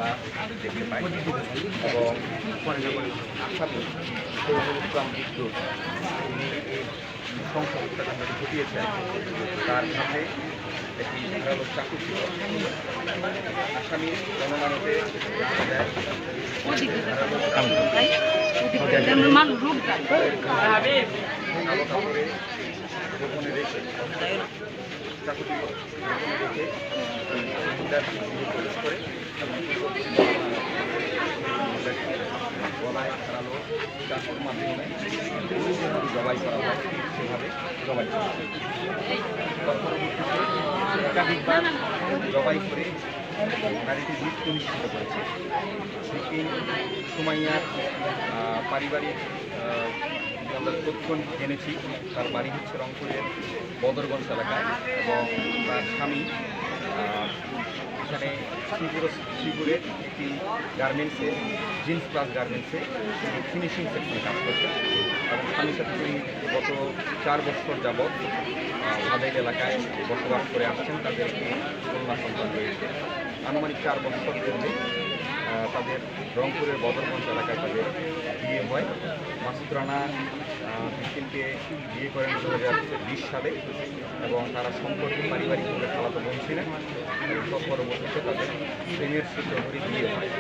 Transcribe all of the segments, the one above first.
মামলা দেখতে পাই এবং আসামি শহীদুল ইসলাম বিদ্যুৎ তিনি এই নৃশংস হত্যাকাণ্ড ঘটিয়েছেন তার সাথে একটি ধারালো চাকু ছিল। আসামি গণনাতে আলো কাপড়ে গোপনে রেখে চাকুটি গোপনে রেখে প্রবেশ করে গলায় ধারালো চাকুর মাধ্যমে জবাই করা হয়, সেভাবে জবাই করা হয়। একাধিকবার জবাই করে নারীকে মৃত্যু নিশ্চিত করেছে। ভিকটিম সুমাইয়ার পারিবারিক আমরা তথ্য জেনেছি, তার বাড়ি হচ্ছে রংপুরের বদরগঞ্জ এলাকায় এবং তার স্বামী এখানে শ্রীপুরে একটি গার্মেন্টসে জিন্স প্লাস গার্মেন্টসে ফিনিশিং সেকশনে কাজ করছে এবং স্বামীর সাথে তিনি গত 4 বছর যাবৎ ভাদাইল এলাকায় বসবাস করে আসছেন। তাদের একটি কন্যা সন্তান রয়েছে। আনুমানিক 4 বছর পূর্বে তাদের রংপুরের বদরগঞ্জ এলাকায় তাদের বিয়ে হয়। মাসুদ রানা ভিকটিমকে বিয়ে করেন 2020 সালে এবং তারা সম্পর্কে পারিবারিকভাবে খালাতো বোন ছিলেন এবং পরবর্তীতে তাদের প্রেমের সূত্র ধরে বিয়ে হয়,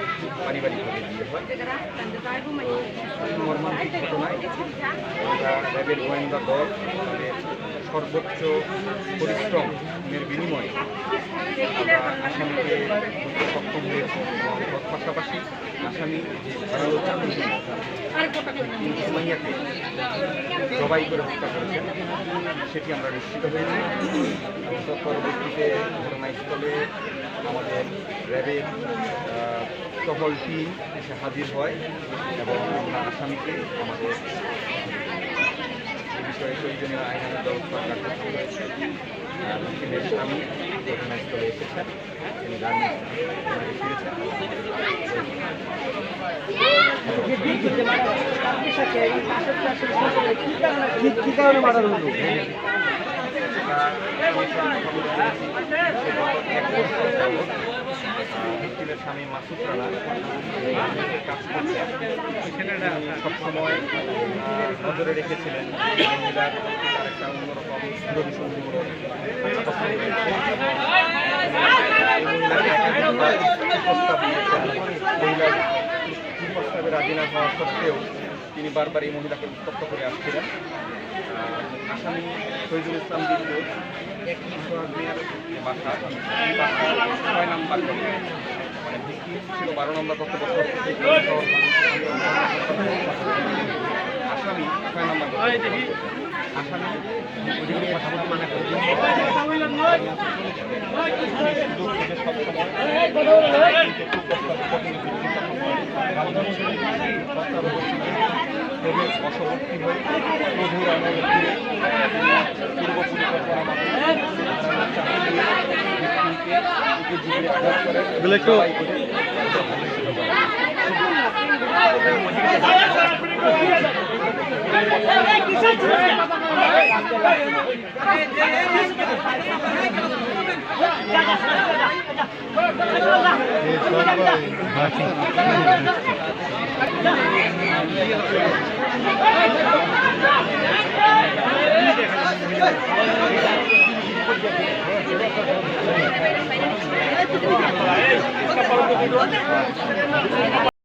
পারিবারিকভাবে বিয়ে হয়। তো মর্মান্তিক ঘটনায় আমরা র্যাবের গোয়েন্দা দল তাদের সর্বোচ্চ পরিশ্রমের বিনিময়ে আমরা আসামিকে ধরতে সক্ষম হয়েছি এবং পাশাপাশি আসামি যে ধারালো চাকু সুমাইয়াকে জবাই করে হত্যা করেছেন সেটি আমরা নিশ্চিত হয়েছি এবং পরবর্তীতে ঘটনাস্থলে আমাদের র্যাবের টহল টিম এসে হাজির হয় এবং আমরা আসামিকে আমাদের এ বিষয়ে প্রয়োজনীয় আইনানুগ ব্যবস্থার কার্যক্রম রয়েছে। ভিকটিমের স্বামী ঘটনাস্থলে এসেছেন, তিনি গার্মেন্টস ফিরেছেন। কি কারণে মারা হলো? ভিকটিমের স্বামী মাসুদ রানা কাজ করছেন, সবসময় নজরে রেখেছিলেন মহিলার তার একটা অন্যরকম সুরভিসন্ধুমূলক প্রস্তাব দিয়েছেন। মহিলার প্রস্তাবে রাজি না হওয়া সত্ত্বেও তিনি বারবার এই মহিলাকে উত্তপ্ত করে আসছিলেন। আসামি শহীদুল ইসলাম বিদ্যুৎ একই সোহাগের বাসা, এই বাসা 6 নম্বর মানে ভিকটিম ছিল 12 নম্বর কক্ষ বসবাস আসামি 6 নম্বর আসামি কথা বলতে মানা করে বশবর্তী হয়ে প্রভুর অনুরোধে পূর্ব পরিকল্পনা উপজীবী আঘাত করেন